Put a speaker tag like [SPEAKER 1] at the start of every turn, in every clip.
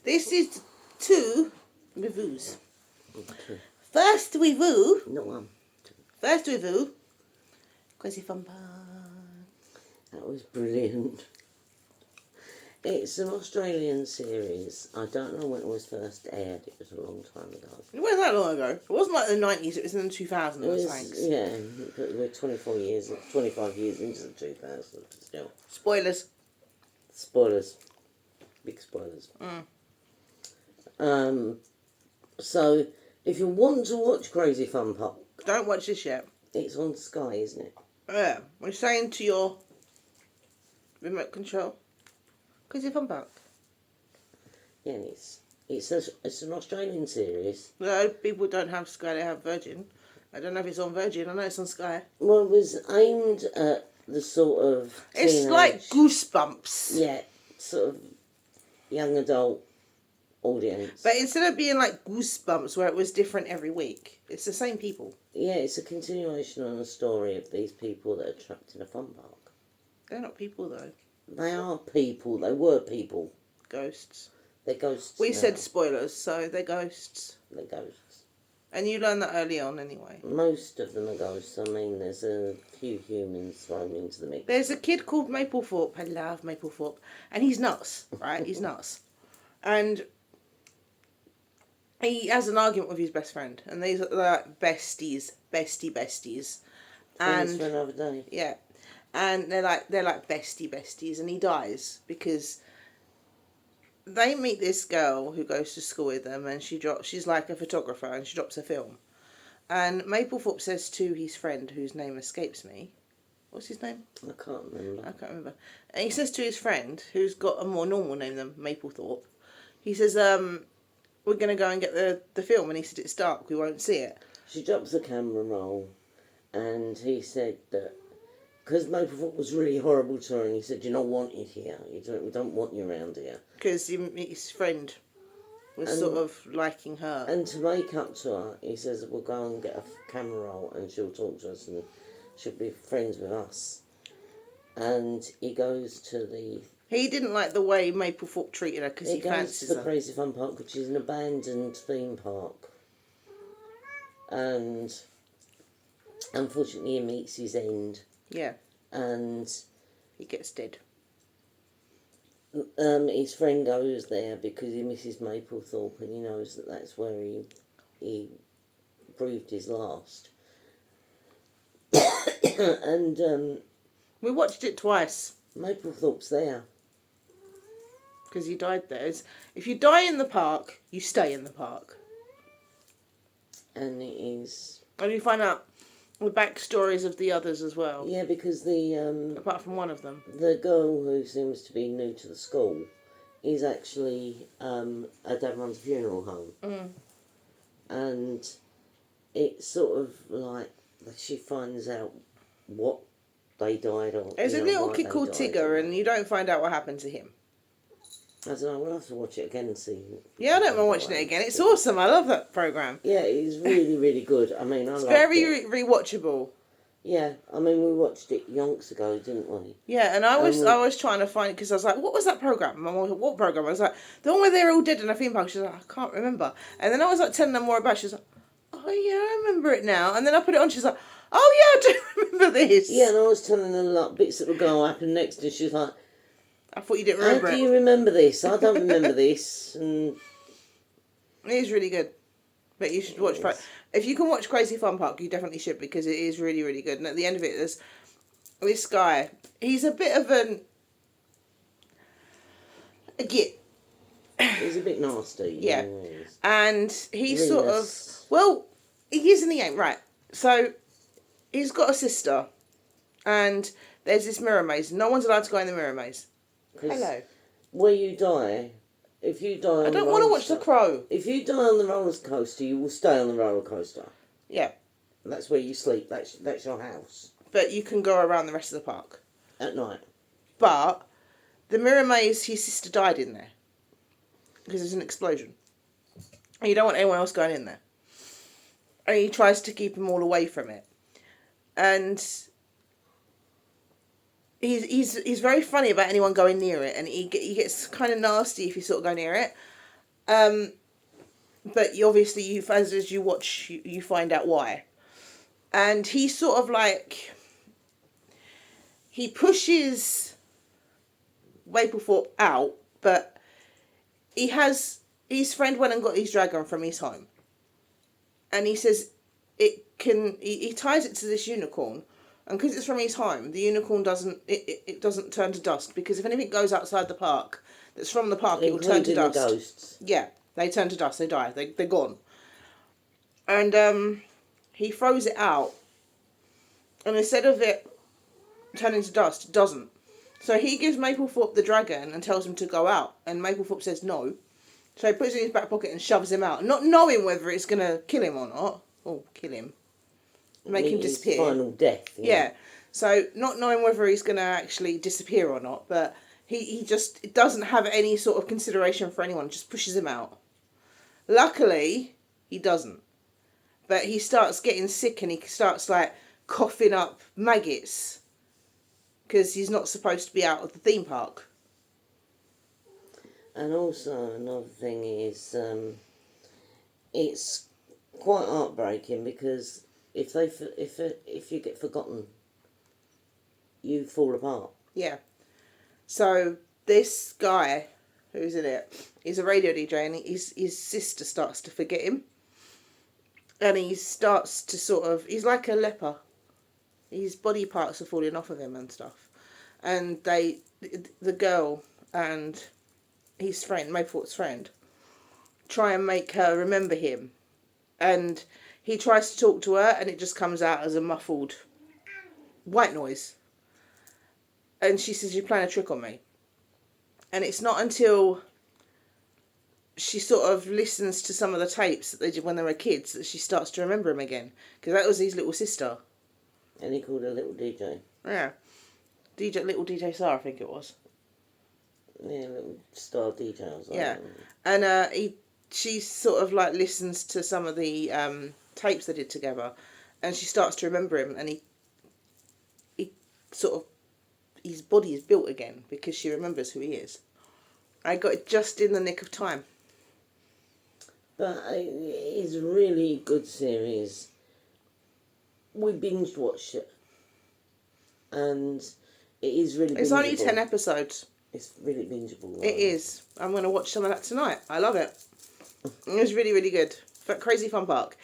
[SPEAKER 1] This is 2 reviews.
[SPEAKER 2] Okay.
[SPEAKER 1] First review.
[SPEAKER 2] Not one.
[SPEAKER 1] First review. Crazy Fun Park.
[SPEAKER 2] That was brilliant. It's an Australian series. I don't know when it was first aired. It was a long time ago.
[SPEAKER 1] It wasn't that long ago. It wasn't like the 90s. It was in the 2000s.
[SPEAKER 2] It was, yeah, but we're 25 years into the 2000s. Still.
[SPEAKER 1] Spoilers.
[SPEAKER 2] Spoilers. Big spoilers. So, if you want to watch Crazy Fun Park...
[SPEAKER 1] Don't watch this yet.
[SPEAKER 2] It's on Sky, isn't it?
[SPEAKER 1] Yeah. We're saying to your remote control. Crazy Fun Park.
[SPEAKER 2] Yeah, it's an Australian series.
[SPEAKER 1] No, people don't have Sky, they have Virgin. I don't know if it's on Virgin. I know it's on Sky.
[SPEAKER 2] Well, it was aimed at the sort of teenage...
[SPEAKER 1] It's like Goosebumps.
[SPEAKER 2] Yeah, sort of young adult audience.
[SPEAKER 1] But instead of being like Goosebumps, where it was different every week, it's the same people.
[SPEAKER 2] Yeah, it's a continuation on the story of these people that are trapped in a fun park.
[SPEAKER 1] They're not people, though.
[SPEAKER 2] They are people. They were people.
[SPEAKER 1] Ghosts.
[SPEAKER 2] They're ghosts
[SPEAKER 1] We
[SPEAKER 2] now.
[SPEAKER 1] said spoilers, so they're ghosts.
[SPEAKER 2] They're ghosts.
[SPEAKER 1] And you learned that early on, anyway.
[SPEAKER 2] Most of them are ghosts. I mean, there's a few humans thrown into the mix.
[SPEAKER 1] There's a kid called Maplethorpe. I love Maplethorpe. And he's nuts, right? He's nuts. And he has an argument with his best friend. And these are like besties. Besties.
[SPEAKER 2] Friends
[SPEAKER 1] And
[SPEAKER 2] for another day.
[SPEAKER 1] yeah. And they're like besties. And he dies because they meet this girl who goes to school with them, and she's like a photographer, and she drops a film. And Maplethorpe says to his friend, whose name escapes me, what's his name?
[SPEAKER 2] I can't remember.
[SPEAKER 1] I can't remember. And he says to his friend, who's got a more normal name than Maplethorpe, he says, we're going to go and get the film. And he said, it's dark, we won't see it.
[SPEAKER 2] She drops the camera roll, and he said that because Maplethorpe was really horrible to her, and he said, "You're not wanted here. We don't want you around here."
[SPEAKER 1] Because his friend was sort of liking her.
[SPEAKER 2] And to make up to her, he says, "We'll go and get a camera roll, and she'll talk to us, and she'll be friends with us." And he goes to the...
[SPEAKER 1] He didn't like the way Maplethorpe treated her because he
[SPEAKER 2] goes
[SPEAKER 1] fancies
[SPEAKER 2] to the
[SPEAKER 1] her.
[SPEAKER 2] Crazy Fun Park, which is an abandoned theme park. And unfortunately, he meets his end.
[SPEAKER 1] Yeah.
[SPEAKER 2] And
[SPEAKER 1] he gets dead.
[SPEAKER 2] His friend goes there because he misses Maplethorpe, and he knows that that's where he breathed his last. And
[SPEAKER 1] we watched it twice.
[SPEAKER 2] Maplethorpe's there.
[SPEAKER 1] Because he died there. If you die in the park, you stay in the park.
[SPEAKER 2] And it is...
[SPEAKER 1] And you find out the backstories of the others as well.
[SPEAKER 2] Yeah, because the...
[SPEAKER 1] apart from one of them.
[SPEAKER 2] The girl who seems to be new to the school is actually a dad runs a funeral home.
[SPEAKER 1] Mm.
[SPEAKER 2] And it's sort of like she finds out what they died of.
[SPEAKER 1] There's a little kid called Tigger, and you don't find out what happened to him.
[SPEAKER 2] I don't know, we'll have to watch it again and see.
[SPEAKER 1] Yeah, I don't mind watching it again. It's awesome. I love that programme.
[SPEAKER 2] Yeah, it's really, really good. I mean,
[SPEAKER 1] it's very rewatchable.
[SPEAKER 2] Yeah, I mean, we watched it yonks ago, didn't we?
[SPEAKER 1] Yeah, and I was trying to find it because I was like, what was that programme? Mum was like, what programme? I was like, the one where they're all dead in a theme park. She's like, I can't remember. And then I was like telling her more about it. She's like, oh yeah, I remember it now. And then I put it on. She's like, oh yeah, I do remember this.
[SPEAKER 2] Yeah, and I was telling her like bits that were going to happen next, and she's like,
[SPEAKER 1] I thought you didn't remember it.
[SPEAKER 2] How do you remember this? I don't remember this. And
[SPEAKER 1] it is really good. But you should watch... If you can watch Crazy Fun Park, you definitely should, because it is really, really good. And at the end of it, there's this guy. He's a bit of a git.
[SPEAKER 2] He's a bit nasty.
[SPEAKER 1] Yeah.
[SPEAKER 2] Yes.
[SPEAKER 1] And he's sort of... Well, he is and he ain't. Right. So, he's got a sister. And there's this mirror maze. No one's allowed to go in the mirror maze. Hello.
[SPEAKER 2] Where you die, if you die on
[SPEAKER 1] I don't want to watch The Crow.
[SPEAKER 2] If you die on the roller coaster, you will stay on the roller coaster.
[SPEAKER 1] Yeah.
[SPEAKER 2] That's where you sleep. That's your house.
[SPEAKER 1] But you can go around the rest of the park.
[SPEAKER 2] At night.
[SPEAKER 1] But the mirror maze, his sister died in there. Because there's an explosion. And you don't want anyone else going in there. And he tries to keep them all away from it. And he's very funny about anyone going near it, and he gets kind of nasty if you sort of go near it. But obviously, as you watch, you find out why. And he sort of like, he pushes Maplethorpe out, but his friend went and got his dragon from his home. And he says he ties it to this unicorn. And because it's from his home, the unicorn it doesn't turn to dust, because if anything goes outside the park that's from the park, it will turn to
[SPEAKER 2] Including the
[SPEAKER 1] dust.
[SPEAKER 2] ghosts.
[SPEAKER 1] Yeah, they turn to dust. They die. They're gone. And he throws it out, and instead of it turning to dust, it doesn't. So he gives Maplethorpe the dragon and tells him to go out, and Maplethorpe says no. So he puts it in his back pocket and shoves him out, not knowing whether it's going to kill him or not. Oh, kill him. Make him disappear.
[SPEAKER 2] Final death.
[SPEAKER 1] Yeah. So not knowing whether he's going to actually disappear or not, but he just doesn't have any sort of consideration for anyone, just pushes him out. Luckily, he doesn't. But he starts getting sick, and he starts like coughing up maggots because he's not supposed to be out of the theme park.
[SPEAKER 2] And also another thing is, it's quite heartbreaking, because if you get forgotten, you fall apart.
[SPEAKER 1] Yeah. So this guy who's in it, he's a radio DJ, and his sister starts to forget him. And he starts to he's like a leper. His body parts are falling off of him and stuff. And the girl and his friend, Maythorpe's friend, try and make her remember him. And he tries to talk to her, and it just comes out as a muffled white noise. And she says, "You're playing a trick on me." And it's not until she sort of listens to some of the tapes that they did when they were kids that she starts to remember him again. Because that was his little sister.
[SPEAKER 2] And he called her Little DJ.
[SPEAKER 1] Yeah. Little DJ Star, I think it was.
[SPEAKER 2] Yeah, Little Star details.
[SPEAKER 1] Yeah. And she sort of like listens to some of the tapes they did together, and she starts to remember him, and he sort of, his body is built again because she remembers who he is. I got it just in the nick of time.
[SPEAKER 2] But it's a really good series. We binge watched it, and it is really bingeable.
[SPEAKER 1] It's only 10 episodes.
[SPEAKER 2] It's really bingeable.
[SPEAKER 1] It is. I'm going to watch some of that tonight. I love it. It was really, really good. Crazy Fun Park.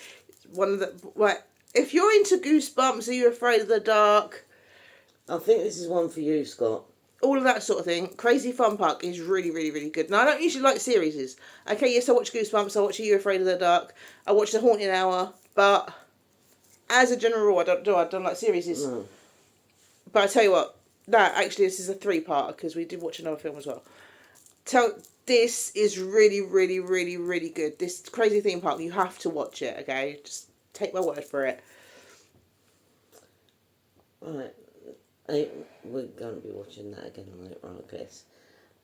[SPEAKER 1] One of the, like, if you're into Goosebumps, Are You Afraid of the Dark?
[SPEAKER 2] I think this is one for you, Scott.
[SPEAKER 1] All of that sort of thing. Crazy Fun Park is really, really, really good. Now, I don't usually like series. Okay, yes, I watch Goosebumps, I watch Are You Afraid of the Dark, I watch The Haunting Hour, but as a general rule, I don't like series.
[SPEAKER 2] No.
[SPEAKER 1] But I tell you what, actually, this is a 3-parter, because we did watch another film as well. This is really, really, really, really good. This Crazy Theme Park, you have to watch it, okay? Just take my word for it.
[SPEAKER 2] Right. We're going to be watching that again later on, I guess.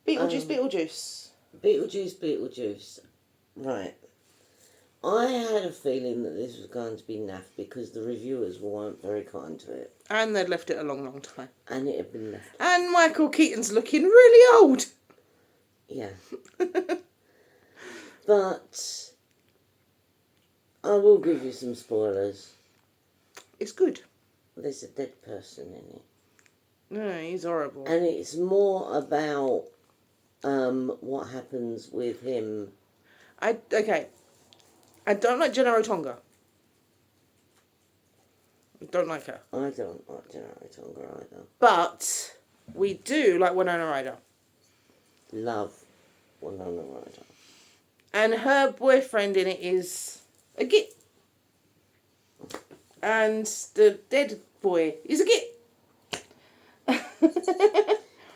[SPEAKER 1] Beetlejuice.
[SPEAKER 2] Beetlejuice. Right. I had a feeling that this was going to be naff because the reviewers weren't very kind to it.
[SPEAKER 1] And they'd left it a long, long time.
[SPEAKER 2] And it had been left.
[SPEAKER 1] And Michael Keaton's looking really old.
[SPEAKER 2] Yeah. But I will give you some spoilers.
[SPEAKER 1] It's good.
[SPEAKER 2] There's a dead person in it.
[SPEAKER 1] No, he's horrible.
[SPEAKER 2] And it's more about what happens with him.
[SPEAKER 1] I don't like Jenna Rotonga. I don't like her.
[SPEAKER 2] I don't like Jenna Rotonga either.
[SPEAKER 1] But we do like Winona Ryder.
[SPEAKER 2] Love Winona Ryder.
[SPEAKER 1] And her boyfriend in it is a git. And the dead boy is a git.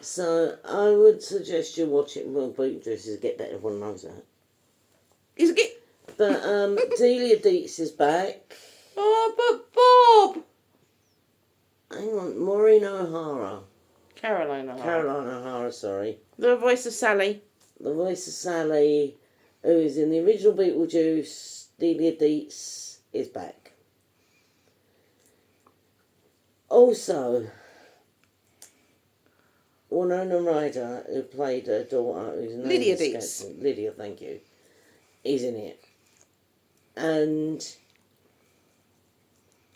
[SPEAKER 2] So I would suggest you watch it. Well, Beetlejuice is a get that everyone knows that.
[SPEAKER 1] He's a git.
[SPEAKER 2] But Delia Deetz is back.
[SPEAKER 1] Oh, but Bob.
[SPEAKER 2] Hang on, Maureen O'Hara.
[SPEAKER 1] Caroline O'Hara.
[SPEAKER 2] Caroline O'Hara, sorry.
[SPEAKER 1] The voice of Sally.
[SPEAKER 2] The voice of Sally, who is in the original Beetlejuice. Delia Deetz is back. Also, Winona Ryder, who played her daughter, whose name
[SPEAKER 1] Lydia
[SPEAKER 2] escapes
[SPEAKER 1] Deetz.
[SPEAKER 2] me. Lydia, thank you. is in it. And,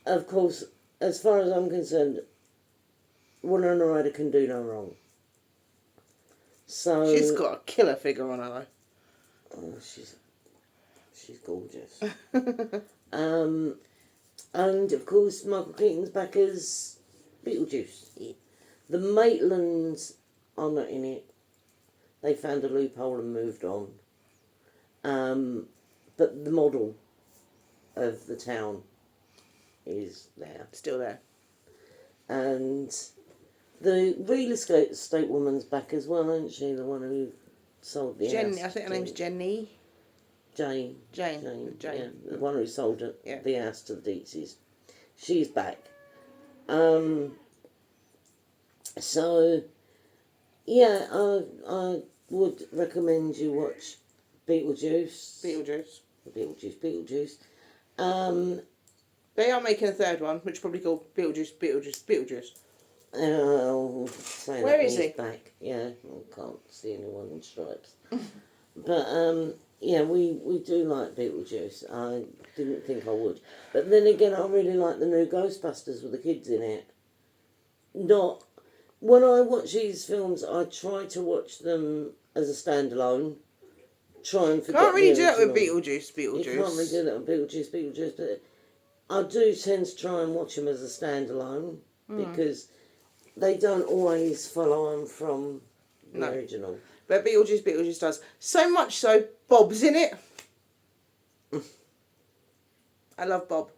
[SPEAKER 2] of course, as far as I'm concerned, Winona Ryder can do no wrong. So
[SPEAKER 1] She's got a killer figure on her
[SPEAKER 2] oh, she's gorgeous.
[SPEAKER 1] though.
[SPEAKER 2] And of course Michael Keaton's back as Beetlejuice.
[SPEAKER 1] Yeah.
[SPEAKER 2] The Maitlands are not in it. They found a loophole and moved on. But the model of the town is there.
[SPEAKER 1] Still there.
[SPEAKER 2] And the real estate woman's back as well, isn't she? The one who sold the house.
[SPEAKER 1] I think her name's Jenny.
[SPEAKER 2] Jane.
[SPEAKER 1] Jane.
[SPEAKER 2] Yeah, the one who sold the house to the Deetses. She's back. So, yeah, I would recommend you watch Beetlejuice. Beetlejuice.
[SPEAKER 1] They are making a third one, which is probably called Beetlejuice. Where is he?
[SPEAKER 2] Back. Yeah, I can't see anyone in stripes. But, yeah, we do like Beetlejuice. I didn't think I would. But then again, I really like the new Ghostbusters with the kids in it. Not... When I watch these films, I try to watch them as a standalone. Try and forget
[SPEAKER 1] Can't really
[SPEAKER 2] the
[SPEAKER 1] do that with
[SPEAKER 2] original.
[SPEAKER 1] Beetlejuice.
[SPEAKER 2] You can't really do that with Beetlejuice, but I do tend to try and watch them as a standalone because they don't always follow on from the original.
[SPEAKER 1] But Beetlejuice does. So much so, Bob's in it. I love Bob.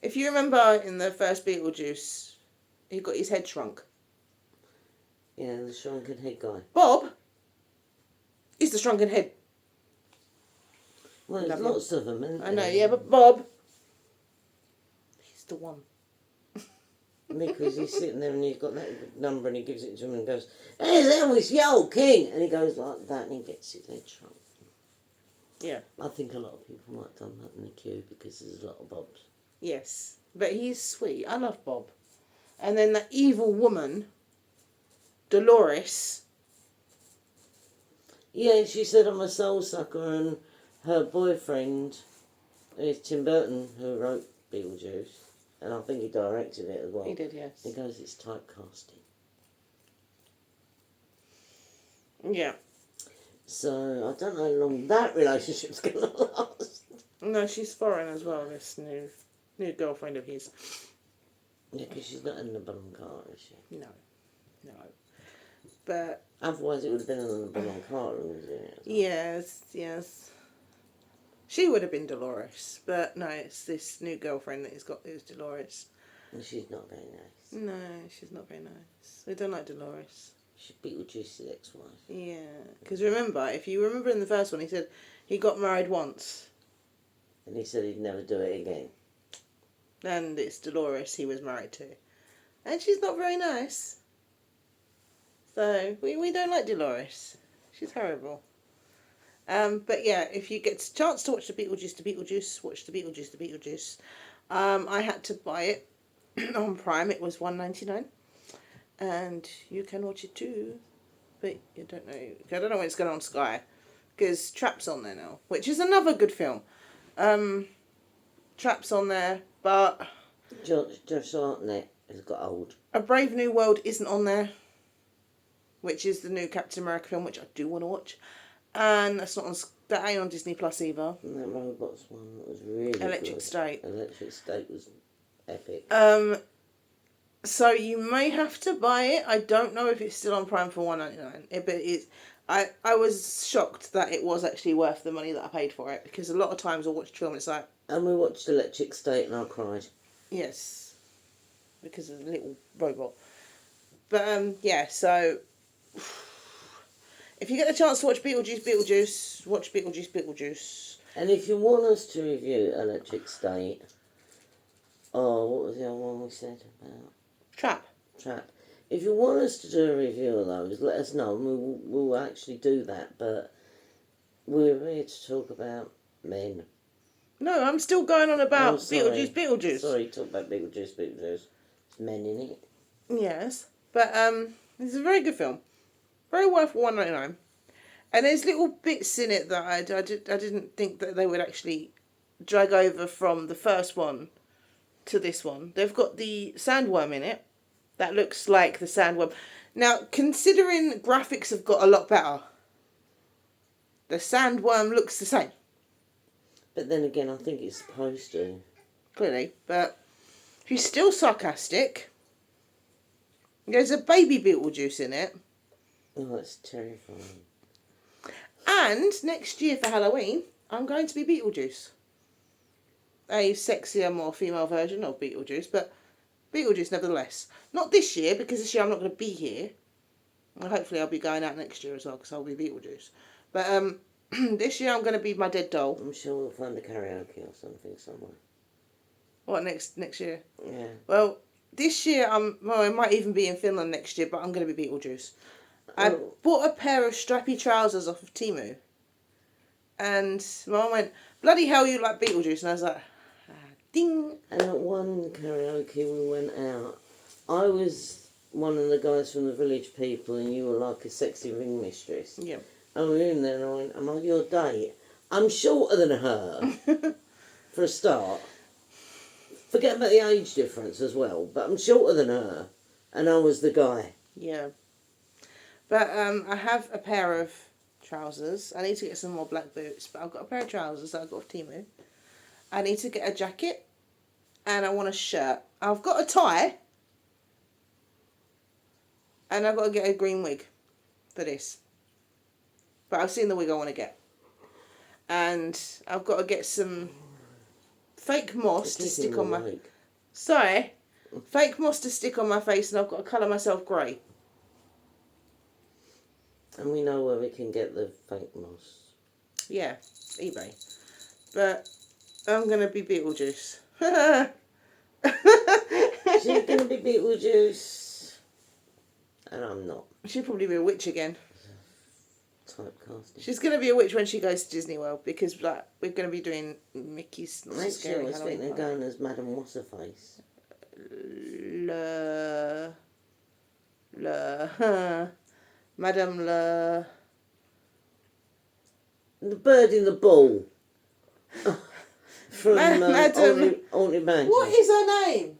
[SPEAKER 1] If you remember in the first Beetlejuice, he got his head shrunk.
[SPEAKER 2] Yeah, the shrunken head guy.
[SPEAKER 1] Bob is the shrunken head.
[SPEAKER 2] Well, there's lots of them, isn't there?
[SPEAKER 1] I know, yeah, but Bob, he's the one.
[SPEAKER 2] Because he's sitting there and he's got that number and he gives it to him and goes, "Hey, that was your old king!" And he goes like that and he gets his head shrunk.
[SPEAKER 1] Yeah.
[SPEAKER 2] I think a lot of people might have done that in the queue because there's a lot of Bobs.
[SPEAKER 1] Yes, but he's sweet. I love Bob. And then that evil woman, Dolores.
[SPEAKER 2] Yeah, she said I'm a soul sucker, and her boyfriend is Tim Burton, who wrote Beetlejuice, and I think he directed it as well.
[SPEAKER 1] He did, yes.
[SPEAKER 2] He goes, it's typecasting.
[SPEAKER 1] Yeah.
[SPEAKER 2] So I don't know how long that relationship's going to last.
[SPEAKER 1] No, she's foreign as well, this new girlfriend of his.
[SPEAKER 2] Yeah, because she's not in the Bonham Carter, is she?
[SPEAKER 1] No. But...
[SPEAKER 2] Otherwise it would have been in the Bonham Carter who was in it.
[SPEAKER 1] Yes. She would have been Dolores, but no, it's this new girlfriend that he's got who's Dolores.
[SPEAKER 2] And she's not very nice.
[SPEAKER 1] No, she's not very nice. I don't like Dolores.
[SPEAKER 2] She's Beetlejuice's ex-wife.
[SPEAKER 1] Yeah, because if you remember in the first one, he said he got married once.
[SPEAKER 2] And he said he'd never do it again.
[SPEAKER 1] And it's Dolores he was married to. And she's not very nice. So, we don't like Dolores. She's horrible. But yeah, if you get a chance to watch the Beetlejuice, watch the Beetlejuice. I had to buy it on Prime. It was $1.99. And you can watch it too. But I don't know when it's going on Sky. Because Trap's on there now. Which is another good film. Trap's on there, but...
[SPEAKER 2] Josh Hartnett has got old.
[SPEAKER 1] A Brave New World isn't on there. Which is the new Captain America film, which I do want to watch. And that ain't on Disney Plus either.
[SPEAKER 2] And that Robots one that was really
[SPEAKER 1] Electric
[SPEAKER 2] good.
[SPEAKER 1] State.
[SPEAKER 2] Electric State was epic.
[SPEAKER 1] So you may have to buy it. I don't know if it's still on Prime for $1.99. But I was shocked that it was actually worth the money that I paid for it, because a lot of times I watch a film and it's like...
[SPEAKER 2] And we watched Electric State and I cried.
[SPEAKER 1] Yes. Because of the little robot. But, yeah, so... If you get the chance to watch Beetlejuice, watch Beetlejuice.
[SPEAKER 2] And if you want us to review Electric State... Oh, what was the other one we said about?
[SPEAKER 1] Trap.
[SPEAKER 2] If you want us to do a review of those, let us know. We'll actually do that, but we're here to talk about men.
[SPEAKER 1] No, I'm still going on about Beetlejuice.
[SPEAKER 2] Sorry, talk about Beetlejuice. There's men in it.
[SPEAKER 1] Yes, but it's a very good film. Very worth $1.99. And there's little bits in it that I didn't think that they would actually drag over from the first one to this one. They've got the sandworm in it. That looks like the sandworm. Now, considering graphics have got a lot better, the sandworm looks the same.
[SPEAKER 2] But then again, I think it's supposed to.
[SPEAKER 1] Clearly. But she's still sarcastic. There's a baby Beetlejuice in it.
[SPEAKER 2] Oh, that's terrifying.
[SPEAKER 1] And next year for Halloween, I'm going to be Beetlejuice. A sexier, more female version of Beetlejuice, but Beetlejuice nevertheless. Not this year, because this year I'm not going to be here. And hopefully I'll be going out next year as well, because I'll be Beetlejuice. But this year I'm going to be my dead doll.
[SPEAKER 2] I'm sure we'll find a karaoke or something somewhere.
[SPEAKER 1] What, next year?
[SPEAKER 2] Yeah.
[SPEAKER 1] Well, this year, I might even be in Finland next year, but I'm going to be Beetlejuice. I bought a pair of strappy trousers off of Temu. And my mum went, bloody hell, you like Beetlejuice. And I was like, ding.
[SPEAKER 2] And at one karaoke we went out, I was one of the guys from the Village People and you were like a sexy ring mistress.
[SPEAKER 1] Yeah.
[SPEAKER 2] And we were in there and I went, am I your date? I'm shorter than her, for a start. Forget about the age difference as well, but I'm shorter than her. And I was the guy.
[SPEAKER 1] Yeah. But I have a pair of trousers. I need to get some more black boots, but I've got a pair of trousers that I got off Temu. I need to get a jacket, and I want a shirt. I've got a tie, and I've got to get a green wig for this. But I've seen the wig I want to get. And I've got to get some fake moss to stick on my... Sorry. Fake moss to stick on my face, and I've got to colour myself grey.
[SPEAKER 2] And we know where we can get the fake moss.
[SPEAKER 1] Yeah, eBay. But I'm going to be Beetlejuice.
[SPEAKER 2] She's going to be Beetlejuice. And I'm not.
[SPEAKER 1] She'll probably be a witch again.
[SPEAKER 2] Typecasting.
[SPEAKER 1] She's going to be a witch when she goes to Disney World, because like we're going to be doing Mickey's Not So
[SPEAKER 2] Next year
[SPEAKER 1] Scary
[SPEAKER 2] we're
[SPEAKER 1] Halloween
[SPEAKER 2] thinking of
[SPEAKER 1] Party.
[SPEAKER 2] going as Madam What's-Her-Face.
[SPEAKER 1] Madame Le...
[SPEAKER 2] The bird in the ball. From
[SPEAKER 1] Madam...
[SPEAKER 2] Haunted Mansion.
[SPEAKER 1] What is her name?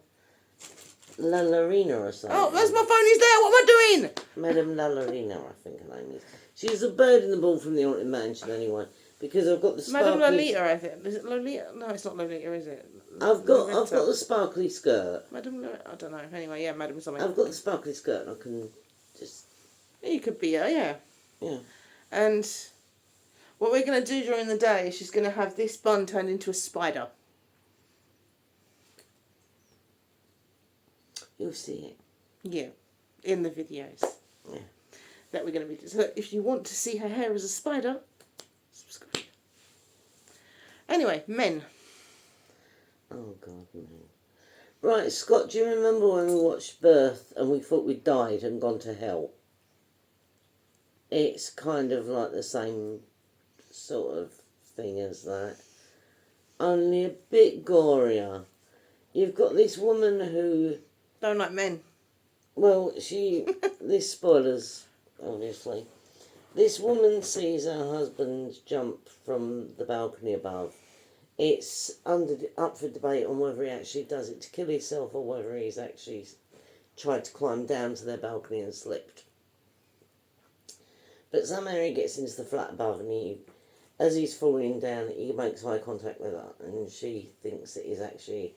[SPEAKER 2] La Larina or something.
[SPEAKER 1] Oh, that's my phone is there. What am I doing?
[SPEAKER 2] Madame La Larina, I think her name is. She's a bird in the ball from the Haunted Mansion anyway. Because I've got the sparkly...
[SPEAKER 1] Madame Lolita, I think. Is it Lolita? No, it's not Lolita, is it?
[SPEAKER 2] I've got the sparkly skirt.
[SPEAKER 1] Madame Lolita, I don't know. Anyway, yeah, Madame something.
[SPEAKER 2] I've got the sparkly skirt and I can just...
[SPEAKER 1] You could be her, yeah.
[SPEAKER 2] Yeah.
[SPEAKER 1] And what we're going to do during the day is she's going to have this bun turned into a spider.
[SPEAKER 2] You'll see it.
[SPEAKER 1] Yeah, in the videos.
[SPEAKER 2] Yeah.
[SPEAKER 1] That we're going to be... So if you want to see her hair as a spider, subscribe. Anyway, men.
[SPEAKER 2] Oh, God, man. Right, Scott, do you remember when we watched Birth and we thought we'd died and gone to hell? It's kind of like the same sort of thing as that. Only a bit gorier. You've got this woman who...
[SPEAKER 1] Don't like men.
[SPEAKER 2] Well, this spoilers, obviously. This woman sees her husband jump from the balcony above. It's up for debate on whether he actually does it to kill himself or whether he's actually tried to climb down to their balcony and slipped. But somehow he gets into the flat above and as he's falling down, he makes eye contact with her and she thinks that he's actually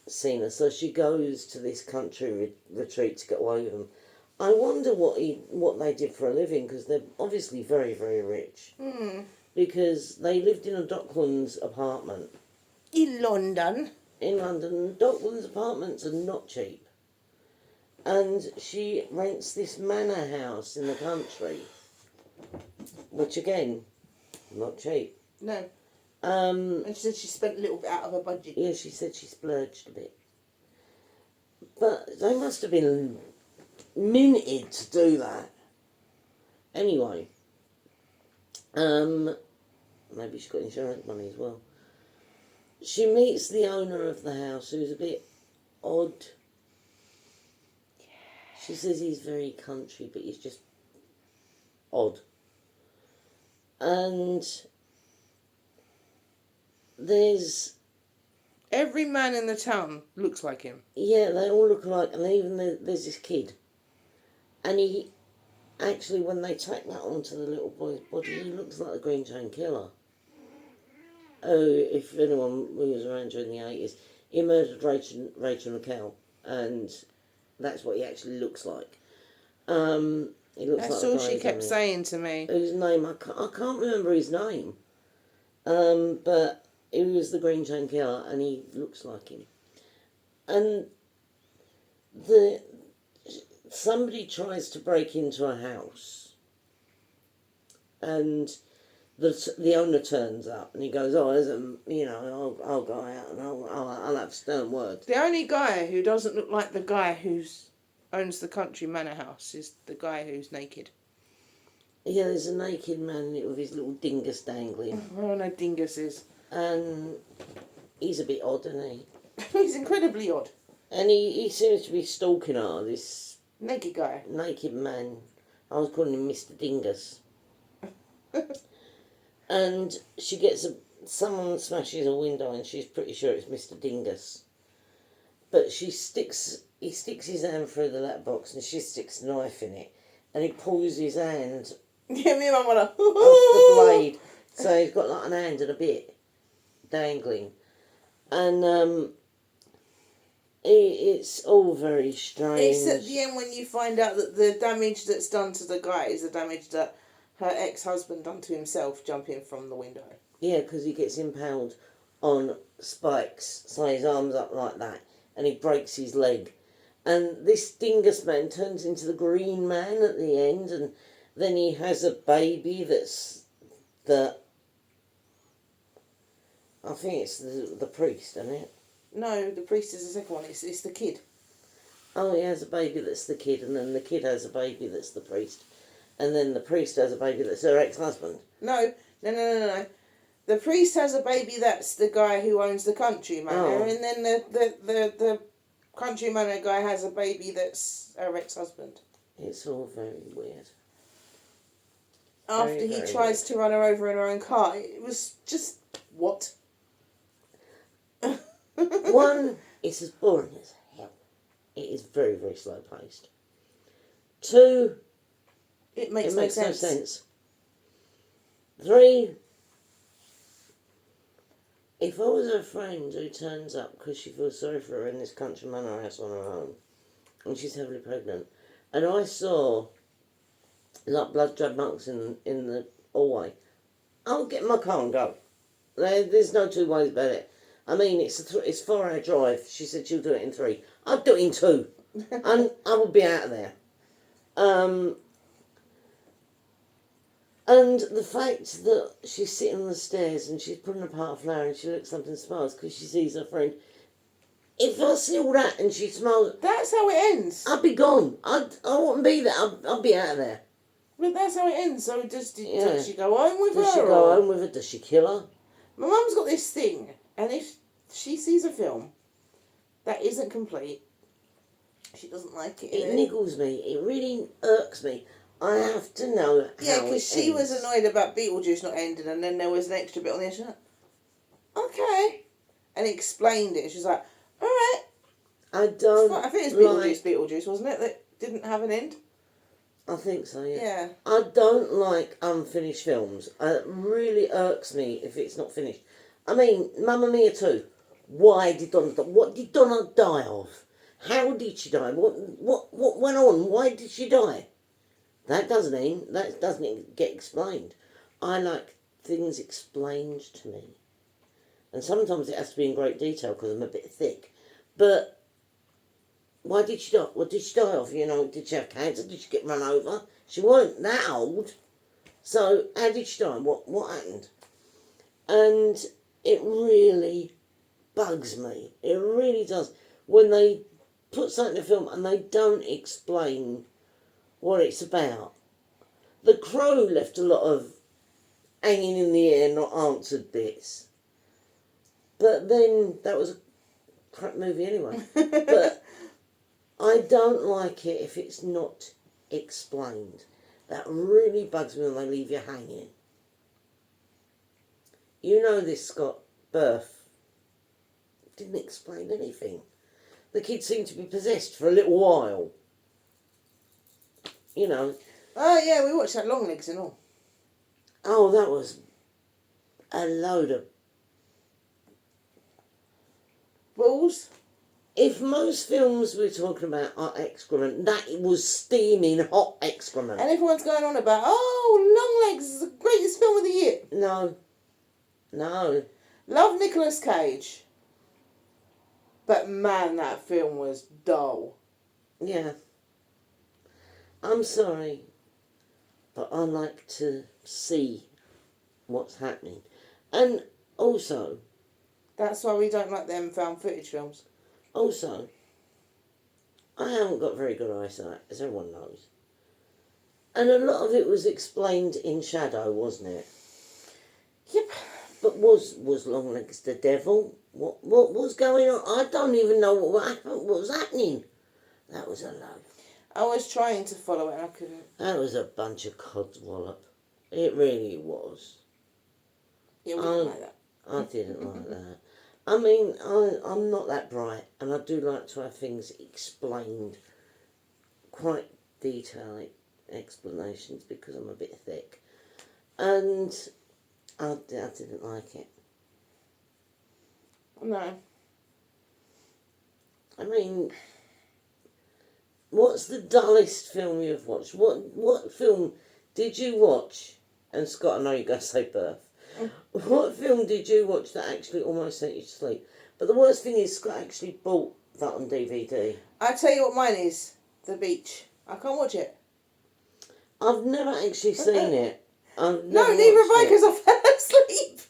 [SPEAKER 2] seen her. So she goes to this country retreat to get away with him. I wonder what they did for a living, because they're obviously very, very rich.
[SPEAKER 1] Mm.
[SPEAKER 2] Because they lived in a Docklands apartment.
[SPEAKER 1] In London.
[SPEAKER 2] In London. Docklands apartments are not cheap. And she rents this manor house in the country. Which, again, not cheap.
[SPEAKER 1] No.
[SPEAKER 2] And
[SPEAKER 1] she said she spent a little bit out of her budget.
[SPEAKER 2] Yeah, she said she splurged a bit. But they must have been minted to do that. Anyway. Maybe she's got insurance money as well. She meets the owner of the house, who's a bit odd. Yeah. She says he's very country, but he's just odd. And there's,
[SPEAKER 1] Every man in the town looks like him.
[SPEAKER 2] yeah, they all look alike, and even there's this kid. And he, actually, when they tack that onto the little boy's body, he looks like the Green Chain Killer. Oh, if anyone was around during the 80s, he murdered Rachel McCall, and that's what he actually looks like. He looks
[SPEAKER 1] That's
[SPEAKER 2] like
[SPEAKER 1] all
[SPEAKER 2] a guy
[SPEAKER 1] she
[SPEAKER 2] who's
[SPEAKER 1] kept
[SPEAKER 2] on it.
[SPEAKER 1] saying to me.
[SPEAKER 2] Whose name, I can't remember his name. But he was the Green Chain Killer, and he looks like him. And somebody tries to break into a house, and the owner turns up, and he goes, "Oh, I'll go out and I'll have stern words."
[SPEAKER 1] The only guy who doesn't look like the guy who owns the country manor house is the guy who's naked.
[SPEAKER 2] Yeah, there's a naked man in it with his little dingus dangling,
[SPEAKER 1] Oh no, dingus is.
[SPEAKER 2] and he's a bit odd, isn't he?
[SPEAKER 1] He's incredibly odd.
[SPEAKER 2] And he seems to be stalking her, this
[SPEAKER 1] Naked guy.
[SPEAKER 2] naked man. I was calling him Mr. Dingus. And she gets someone smashes a window, and she's pretty sure it's Mr. Dingus. But he sticks his hand through the letterbox, and she sticks a knife in it, and he pulls his hand
[SPEAKER 1] Yeah, me and Mum were like,
[SPEAKER 2] off the blade, so he's got like an hand and a bit dangling, and it's all very strange.
[SPEAKER 1] It's at the end when you find out that the damage that's done to the guy is the damage that her ex-husband done to himself jumping from the window.
[SPEAKER 2] Yeah, because he gets impaled on spikes, so his arm's up like that, and he breaks his leg. And this dingus man turns into the green man at the end, and then he has a baby I think it's the priest, isn't it?
[SPEAKER 1] No, the priest is the second one. It's the kid.
[SPEAKER 2] Oh, he has a baby that's the kid, and then the kid has a baby that's the priest. And then the priest has a baby that's her ex-husband.
[SPEAKER 1] No. The priest has a baby that's the guy who owns the country manor, and then the country manor guy has a baby that's her ex-husband.
[SPEAKER 2] It's all very weird.
[SPEAKER 1] After he tries to run her over in her own car, it was just, what?
[SPEAKER 2] One, it's as boring as hell. It is very, very slow paced. Two,
[SPEAKER 1] It makes no sense.
[SPEAKER 2] 3, if I was her friend who turns up because she feels sorry for her in this country manor house on her own, and she's heavily pregnant, and I saw like blood drab marks in the hallway, I'll get in my car and go. There's no two ways about it. I mean, it's 4-hour drive. She said she'll do it in 3. I'll do it in 2, and I will be out of there. And the fact that she's sitting on the stairs and she's putting apart a flower and she looks up and smiles because she sees her friend. If I see all that and she smiles,
[SPEAKER 1] That's how it ends.
[SPEAKER 2] I'll be gone. I won't be there. I'll be out of there.
[SPEAKER 1] But that's how it ends. So does
[SPEAKER 2] Yeah.
[SPEAKER 1] she go home with her?
[SPEAKER 2] Does she go home with her? Does she kill her?
[SPEAKER 1] My mum's got this thing, and if she sees a film that isn't complete, she doesn't like it.
[SPEAKER 2] It niggles me. It really irks me. I have to know how
[SPEAKER 1] Yeah, because she
[SPEAKER 2] ends.
[SPEAKER 1] was annoyed about Beetlejuice not ending, and then there was an extra bit on the end. She's like, okay. And he explained it. She's like, alright.
[SPEAKER 2] I don't
[SPEAKER 1] I think it was Beetlejuice, wasn't it? That didn't have an end.
[SPEAKER 2] I think so, yeah.
[SPEAKER 1] Yeah.
[SPEAKER 2] I don't like unfinished films. It really irks me if it's not finished. I mean, Mamma Mia 2. What did Donna die of? How did she die? What went on? Why did she die? That doesn't get explained. I like things explained to me. And sometimes it has to be in great detail because I'm a bit thick. But why did she die? What did she die of? Did she have cancer? Did she get run over? She weren't that old. So how did she die? What happened? And it really bugs me. It really does. When they put something in a film and they don't explain what it's about. The Crow left a lot of hanging in the air, not answered bits. But then that was a crap movie anyway. But I don't like it if it's not explained. That really bugs me when they leave you hanging. you know this got birth. Didn't explain anything. The kid seemed to be possessed for a little while. You know.
[SPEAKER 1] Oh yeah, we watched that Longlegs and all.
[SPEAKER 2] Oh, that was a load of...
[SPEAKER 1] Balls.
[SPEAKER 2] If most films we're talking about are excrement, that was steaming hot excrement.
[SPEAKER 1] And everyone's going on about, oh, Longlegs is the greatest film of the year.
[SPEAKER 2] No.
[SPEAKER 1] Love Nicolas Cage. But man, that film was dull.
[SPEAKER 2] Yeah. I'm sorry, but I like to see what's happening. And also...
[SPEAKER 1] That's why we don't like them found footage films.
[SPEAKER 2] Also, I haven't got very good eyesight, as everyone knows. And a lot of it was explained in shadow, wasn't it?
[SPEAKER 1] Yep.
[SPEAKER 2] But was Longlegs the devil? What was going on? I don't even know what was happening. That was a load.
[SPEAKER 1] I was trying to follow it and I couldn't.
[SPEAKER 2] That was a bunch of codswallop. It really was.
[SPEAKER 1] Yeah, we didn't like that.
[SPEAKER 2] I didn't like that. I mean, I'm not that bright, and I do like to have things explained, quite detailed explanations, because I'm a bit thick. And I didn't like it.
[SPEAKER 1] No.
[SPEAKER 2] I mean, what's the dullest film you've watched? What film did you watch? And Scott, I know you're going to say Birth. What film did you watch that actually almost sent you to sleep? But the worst thing is Scott actually bought that on DVD.
[SPEAKER 1] I tell you what mine is. The Beach. I can't watch it.
[SPEAKER 2] I've never actually seen it.
[SPEAKER 1] No, neither have I, because I fell asleep.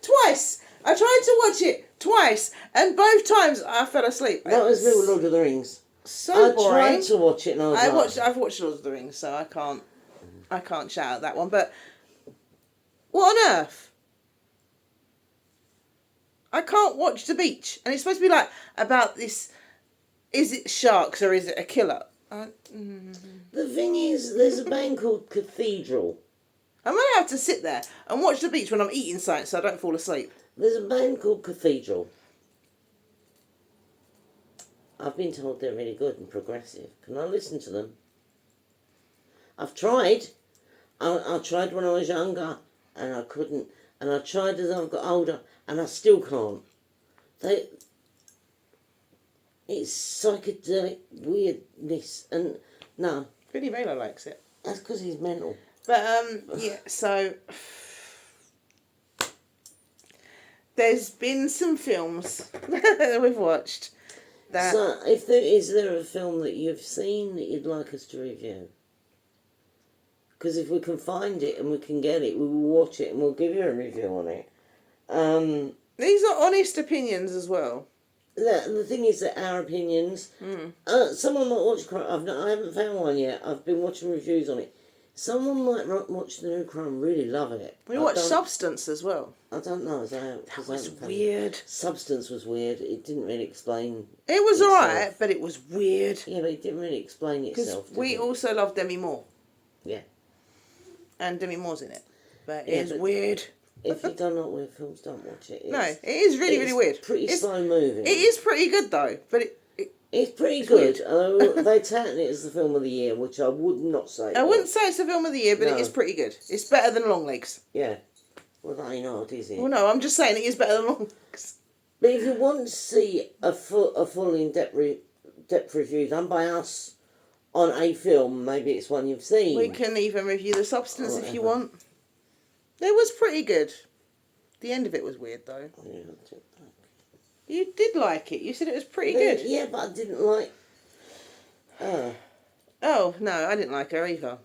[SPEAKER 1] Twice. I tried to watch it twice, and both times I fell asleep.
[SPEAKER 2] That was with Lord of the Rings.
[SPEAKER 1] So
[SPEAKER 2] I
[SPEAKER 1] boring.
[SPEAKER 2] tried to watch it and
[SPEAKER 1] I've watched Lord of the Rings, so I can't shout out that one. But what on earth? I can't watch The Beach, and it's supposed to be like about this. Is it sharks or is it a killer?
[SPEAKER 2] The thing is, there's a band called Cathedral.
[SPEAKER 1] I'm gonna have to sit there and watch The Beach when I'm eating something, so I don't fall asleep.
[SPEAKER 2] There's a band called Cathedral. I've been told they're really good and progressive. Can I listen to them? I've tried. I tried when I was younger, and I couldn't. And I tried as I've got older, and I still can't. It's psychedelic weirdness, and no.
[SPEAKER 1] Billy Vayler likes it.
[SPEAKER 2] That's because he's mental.
[SPEAKER 1] But yeah. So there's been some films that we've watched.
[SPEAKER 2] So, is there a film that you've seen that you'd like us to review? Because if we can find it and we can get it, we will watch it and we'll give you a review on it.
[SPEAKER 1] These are honest opinions as well.
[SPEAKER 2] The thing is that our opinions... someone might watch Crime. I haven't found one yet. I've been watching reviews on it. Someone might watch the new Crime, really love it.
[SPEAKER 1] We watched Substance as well.
[SPEAKER 2] I don't know.
[SPEAKER 1] That was weird.
[SPEAKER 2] Substance was weird. It didn't really explain.
[SPEAKER 1] It was alright, but it was weird.
[SPEAKER 2] Yeah, but it didn't really explain itself.
[SPEAKER 1] Because we also love Demi Moore.
[SPEAKER 2] Yeah.
[SPEAKER 1] And Demi Moore's in it. But it's weird.
[SPEAKER 2] If you don't like weird films, don't watch it.
[SPEAKER 1] No, it is really, really weird.
[SPEAKER 2] It's slow moving.
[SPEAKER 1] It is pretty good though, but
[SPEAKER 2] it's pretty good. They touted it as the film of the year, which I would not say.
[SPEAKER 1] I wouldn't say it's the film of the year, but it is pretty good. It's better than Longlegs.
[SPEAKER 2] Yeah. Well, that ain't hard, is it?
[SPEAKER 1] Well, no, I'm just saying it is better than Longlegs.
[SPEAKER 2] But if you want to see a full in-depth review done by us on a film, maybe it's one you've seen.
[SPEAKER 1] We can even review The Substance if you want. It was pretty good. The end of it was weird, though.
[SPEAKER 2] Yeah,
[SPEAKER 1] you did like it. You said it was pretty good.
[SPEAKER 2] Yeah, but I didn't like...
[SPEAKER 1] Oh, no, I didn't like her either.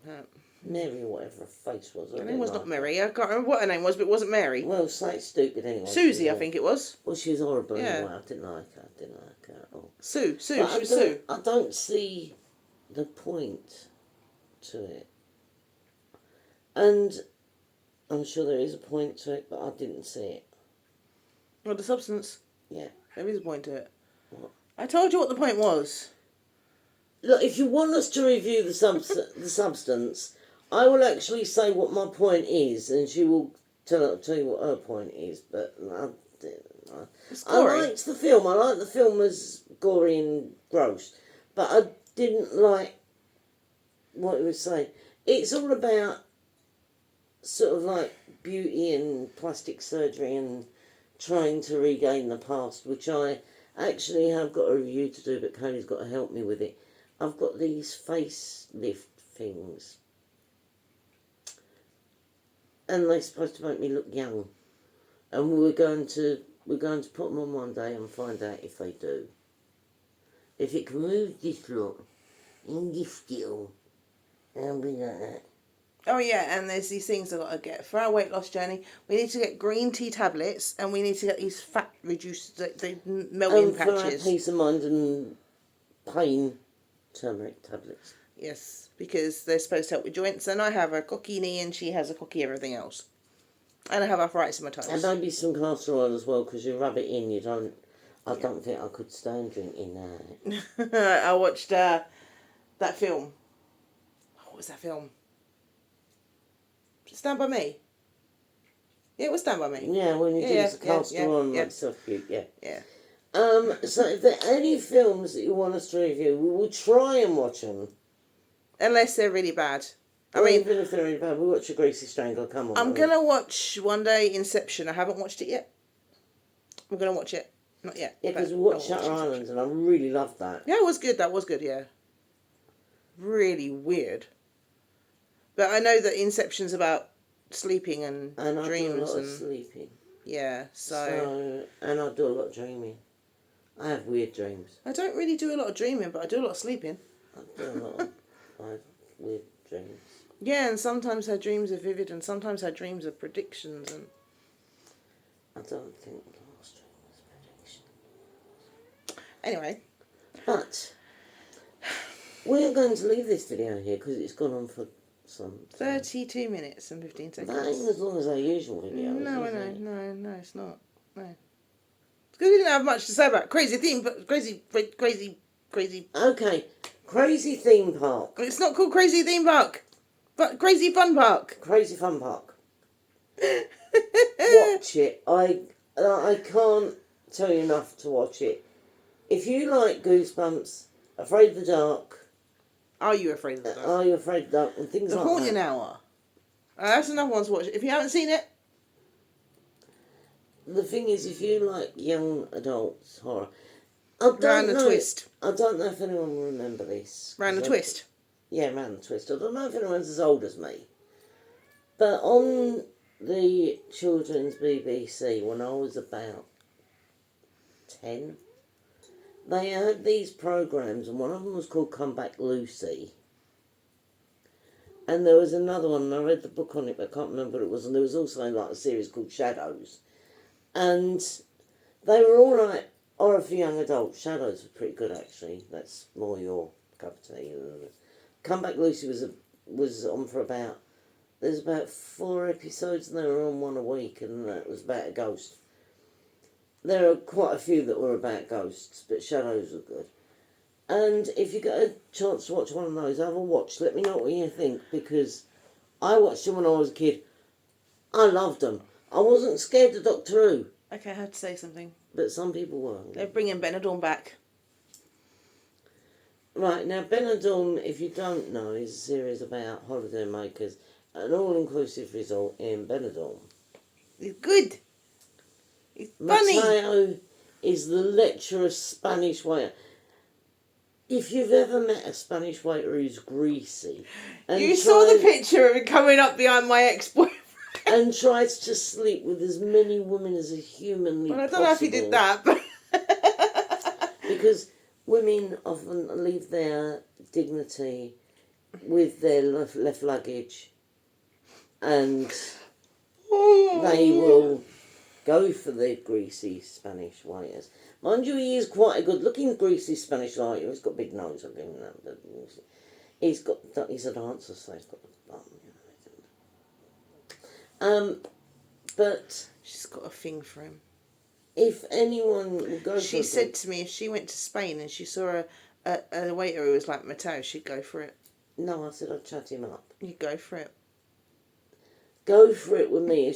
[SPEAKER 2] Mary, whatever her face was.
[SPEAKER 1] Her name was not Mary. I can't remember what her name was, but it wasn't Mary.
[SPEAKER 2] Well, say stupid anyway.
[SPEAKER 1] Susie, I think it was.
[SPEAKER 2] Well, she was horrible anyway. I didn't like her. At all.
[SPEAKER 1] Sue. She was Sue.
[SPEAKER 2] I don't see the point to it. And I'm sure there is a point to it, but I didn't see it.
[SPEAKER 1] Well, The Substance.
[SPEAKER 2] Yeah.
[SPEAKER 1] There is a point to it.
[SPEAKER 2] What?
[SPEAKER 1] I told you what the point was.
[SPEAKER 2] Look, if you want us to review the substance, I will actually say what my point is, and she will tell you what her point is, but
[SPEAKER 1] It's
[SPEAKER 2] I
[SPEAKER 1] gory.
[SPEAKER 2] liked the film. I liked the film as gory and gross, but I didn't like what it was saying. It's all about sort of like beauty and plastic surgery and trying to regain the past, which I actually have got a review to do, but Cody's got to help me with it. I've got these facelift things, and they're supposed to make me look young, and we're going to put them on one day and find out if they do. If it can move this look in this skill, I'll be like that.
[SPEAKER 1] Oh yeah, and there's these things I've got to get for our weight loss journey. We need to get green tea tablets, and we need to get these fat reduced, the melting
[SPEAKER 2] And for our
[SPEAKER 1] patches.
[SPEAKER 2] peace of mind and pain, turmeric tablets.
[SPEAKER 1] Yes, because they're supposed to help with joints, and I have a cocky knee, and she has a cocky everything else. And I have arthritis in my toes.
[SPEAKER 2] And maybe some castor oil as well, because you rub it in. You don't. I don't think I could stand drinking that.
[SPEAKER 1] I watched that film. What was that film? Stand By Me. Yeah, it was Stand By Me.
[SPEAKER 2] Yeah, when you do the castor oil and makes stuff cute. Yeah.
[SPEAKER 1] Yeah.
[SPEAKER 2] So if there are any films that you want us to review, we will try and watch them.
[SPEAKER 1] Unless they're really bad. I
[SPEAKER 2] Well,
[SPEAKER 1] mean,
[SPEAKER 2] even if they're really bad, we'll watch A Greasy Strangler. Come on.
[SPEAKER 1] I'm going to watch one day Inception. I haven't watched it yet. I'm going to watch it. Not yet.
[SPEAKER 2] Yeah, because we watched Shutter Island and I really loved that.
[SPEAKER 1] Yeah, it was good. That was good, yeah. Really weird. But I know that Inception's about sleeping and
[SPEAKER 2] I
[SPEAKER 1] dreams.
[SPEAKER 2] do a lot
[SPEAKER 1] and
[SPEAKER 2] of sleeping.
[SPEAKER 1] Yeah, so...
[SPEAKER 2] And I do a lot of dreaming. I have weird dreams.
[SPEAKER 1] I don't really do a lot of dreaming, but I do a lot of sleeping.
[SPEAKER 2] I do a lot of I have weird dreams.
[SPEAKER 1] Yeah, and sometimes her dreams are vivid, and sometimes her dreams are predictions. And
[SPEAKER 2] I don't think the last dream was prediction.
[SPEAKER 1] anyway,
[SPEAKER 2] But we're going to leave this video here because it's gone on for some
[SPEAKER 1] 32 minutes and 15 seconds.
[SPEAKER 2] That ain't as long as our usual video.
[SPEAKER 1] No, I know. No, it's not. No. It's because we didn't have much to say about crazy theme, but crazy.
[SPEAKER 2] Okay, Crazy Theme Park.
[SPEAKER 1] It's not called Crazy Theme Park, but Crazy Fun Park.
[SPEAKER 2] Crazy Fun Park. Watch it. I can't tell you enough to watch it. If you like Goosebumps, Afraid of the Dark.
[SPEAKER 1] Are you afraid of the dark?
[SPEAKER 2] Are you afraid of the dark? And things
[SPEAKER 1] The
[SPEAKER 2] like
[SPEAKER 1] Haunting
[SPEAKER 2] that.
[SPEAKER 1] Hour. That's another one to watch. If you haven't seen it,
[SPEAKER 2] The thing is, if you like young adults horror, I don't
[SPEAKER 1] Round the
[SPEAKER 2] know.
[SPEAKER 1] Twist.
[SPEAKER 2] I don't know if anyone will remember this.
[SPEAKER 1] Round the Twist.
[SPEAKER 2] Yeah, Round the Twist. I don't know if anyone's as old as me. But on the children's BBC, when I was about 10, they had these programmes, and one of them was called Come Back Lucy. And there was another one, and I read the book on it, but I can't remember what it was. And there was also like a series called Shadows. And they were all like horror for young adults. Shadows were pretty good, actually. That's more your cup of tea. Come Back Lucy was on for about... There's about 4 episodes, and they were on one a week, and that was about a ghost. There are quite a few that were about ghosts, but Shadows were good. And if you get a chance to watch one of those, have a watch. Let me know what you think, because I watched them when I was a kid. I loved them. I wasn't scared of Doctor Who,
[SPEAKER 1] Okay, I had to say something.
[SPEAKER 2] but some people were.
[SPEAKER 1] They're bringing Benidorm back.
[SPEAKER 2] Right, now Benidorm, if you don't know, is a series about holiday makers, an all-inclusive resort in Benidorm.
[SPEAKER 1] It's good. It's funny.
[SPEAKER 2] Mateo is the lecherous Spanish waiter. If you've ever met a Spanish waiter who's greasy... and
[SPEAKER 1] You saw the picture of it coming up behind my ex-boyfriend.
[SPEAKER 2] and tries to sleep with as many women as is humanly
[SPEAKER 1] Well, I
[SPEAKER 2] possible.
[SPEAKER 1] don't know if he did that, but...
[SPEAKER 2] Because women often leave their dignity with their left luggage, and they will go for the greasy Spanish waiters. Mind you, he is quite a good-looking greasy Spanish waiter. He's got a big nose, I'll give him that. But he's a dancer, so he's got a bum. But
[SPEAKER 1] She's got a thing for him.
[SPEAKER 2] if anyone would go
[SPEAKER 1] She said to me if she went to Spain and she saw a waiter who was like Mateo, she'd go for it.
[SPEAKER 2] No, I said I'd chat him up.
[SPEAKER 1] You'd go for it.
[SPEAKER 2] Go for it with me.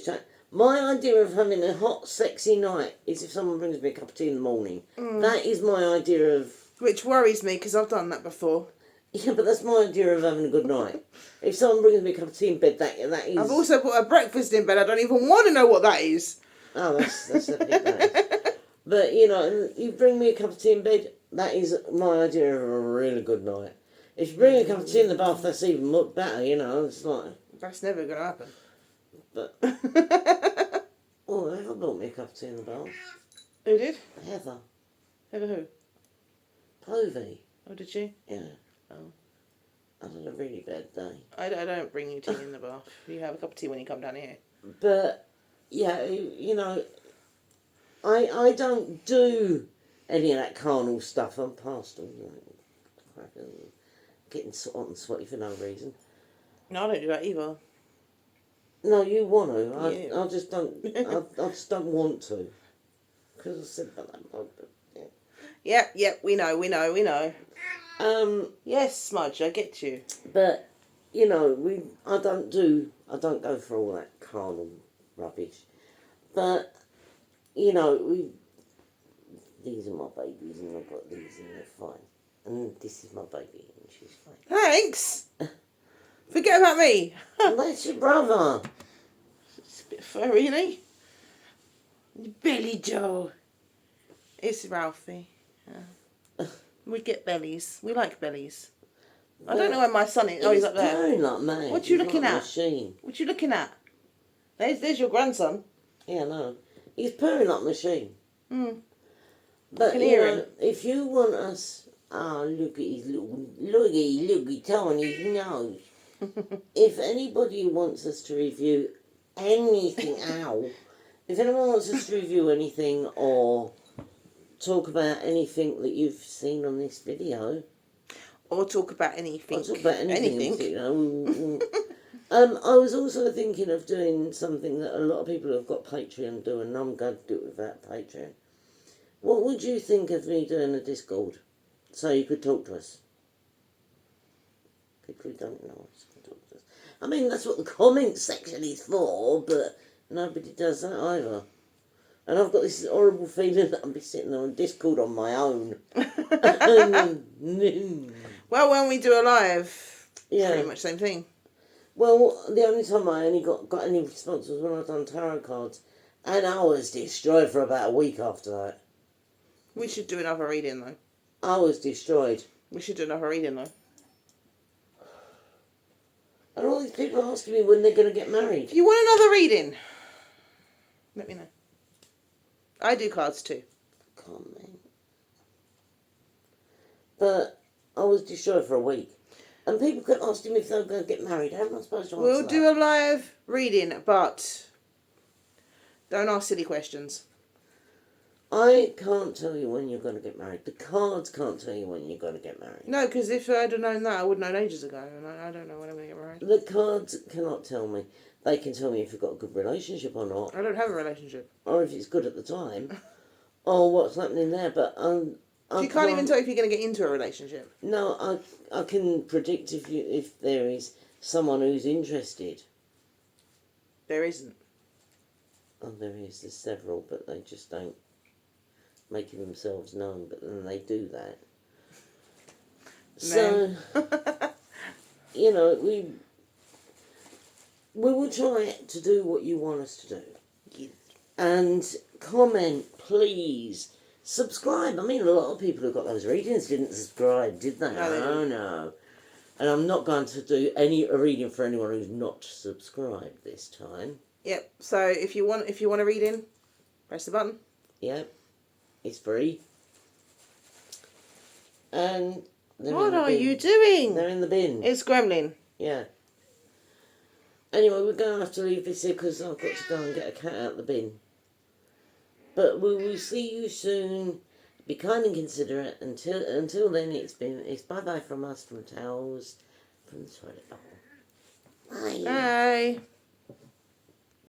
[SPEAKER 2] My idea of having a hot, sexy night is if someone brings me a cup of tea in the morning. That is my idea of...
[SPEAKER 1] Which worries me because I've done that before.
[SPEAKER 2] Yeah, but that's my idea of having a good night. If someone brings me a cup of tea in bed, that is...
[SPEAKER 1] I've also put a breakfast in bed. I don't even want to know what that is.
[SPEAKER 2] Oh, that's a bit nice. But, you know, you bring me a cup of tea in bed, that is my idea of a really good night. If you bring me a cup of tea in the bath, that's even much better, you know. It's like...
[SPEAKER 1] That's never going to happen.
[SPEAKER 2] But... Oh, Heather brought me a cup of tea in the bath.
[SPEAKER 1] Who did?
[SPEAKER 2] Heather.
[SPEAKER 1] Heather who?
[SPEAKER 2] Povey.
[SPEAKER 1] Oh, did she?
[SPEAKER 2] Yeah.
[SPEAKER 1] Oh.
[SPEAKER 2] I had a really bad day.
[SPEAKER 1] I don't bring you tea in the bath. You have a cup of tea when you come down here.
[SPEAKER 2] But, yeah, you know, I don't do any of that carnal stuff. I'm past all that. Getting hot and sweaty for no reason.
[SPEAKER 1] No, I don't do that either.
[SPEAKER 2] No, you want to.
[SPEAKER 1] Yeah.
[SPEAKER 2] I just don't. I just don't want to. Because I said about that. Yeah.
[SPEAKER 1] Yep, we know. Yes, Smudge, I get you.
[SPEAKER 2] But you know, I don't go for all that carnal rubbish. But you know, these are my babies, and I've got these, and they're fine. And this is my baby, and she's fine.
[SPEAKER 1] Thanks. Forget about me.
[SPEAKER 2] That's your brother.
[SPEAKER 1] It's a bit furry, isn't he? Billy Joe. It's Ralphie. Yeah. We get bellies. We like bellies. I don't know where my son is. Oh, he's up there.
[SPEAKER 2] Purring like mad.
[SPEAKER 1] What you
[SPEAKER 2] He's
[SPEAKER 1] looking
[SPEAKER 2] like a
[SPEAKER 1] at?
[SPEAKER 2] Machine.
[SPEAKER 1] What you looking at? There's your grandson.
[SPEAKER 2] Yeah, no. He's purring like a machine. But
[SPEAKER 1] can
[SPEAKER 2] you
[SPEAKER 1] hear
[SPEAKER 2] know,
[SPEAKER 1] him.
[SPEAKER 2] if you want us, look at his little tiny nose. If anybody wants us to review anything, if anyone wants us to review anything or talk about anything that you've seen on this video,
[SPEAKER 1] Or talk about anything.
[SPEAKER 2] or talk about anything. You know, I was also thinking of doing something that a lot of people who've got Patreon do, and I'm going to do it without Patreon. What would you think of me doing a Discord so you could talk to us? People who don't know us can talk to us. I mean, that's what the comments section is for, but nobody does that either. And I've got this horrible feeling that I'll be sitting on Discord on my own.
[SPEAKER 1] Well, when we do a live,
[SPEAKER 2] Yeah.
[SPEAKER 1] pretty much same thing.
[SPEAKER 2] Well, the only time I only got any response was when I done tarot cards, and I was destroyed for about a week after that.
[SPEAKER 1] We should do another reading, though.
[SPEAKER 2] I was destroyed.
[SPEAKER 1] We should do another reading, though.
[SPEAKER 2] And all these people asking me when they're going to get married.
[SPEAKER 1] If you want another reading, let me know. I do cards, too.
[SPEAKER 2] Comment. But I was destroyed for a week. And people kept asking me if they were going to get married. How am I supposed to answer
[SPEAKER 1] We'll
[SPEAKER 2] that?
[SPEAKER 1] do a live reading, but don't ask silly questions.
[SPEAKER 2] I can't tell you when you're going to get married. The cards can't tell you when you're going to get married.
[SPEAKER 1] No, because if I'd have known that, I would have known ages ago, and I don't know when I'm going to get married.
[SPEAKER 2] The cards cannot tell me. They can tell me if you've got a good relationship or not,
[SPEAKER 1] I don't have a relationship.
[SPEAKER 2] or if it's good at the time, or what's happening there. But
[SPEAKER 1] You can't even tell if you're going to get into a relationship.
[SPEAKER 2] No, I can predict if there is someone who's interested.
[SPEAKER 1] There isn't.
[SPEAKER 2] Oh, there is. There's several, but they just don't make themselves known. But then they do that. So, you know, we will try to do what you want us to do.
[SPEAKER 1] Yeah.
[SPEAKER 2] And comment, please. Subscribe. I mean, a lot of people who got those readings didn't subscribe, did they?
[SPEAKER 1] No, they didn't.
[SPEAKER 2] No. And I'm not going to do a reading for anyone who's not subscribed this time.
[SPEAKER 1] Yep. So if you want a reading, press the button.
[SPEAKER 2] Yep. It's free. And
[SPEAKER 1] What are you doing?
[SPEAKER 2] They're in the bin.
[SPEAKER 1] It's Gremlin.
[SPEAKER 2] Yeah. Anyway, we're going to have to leave this here because I've got to go and get a cat out of the bin. But we will see you soon. Be kind and considerate. Until then, it's bye bye from us, from towels, from the toilet bowl. Bye.
[SPEAKER 1] Bye.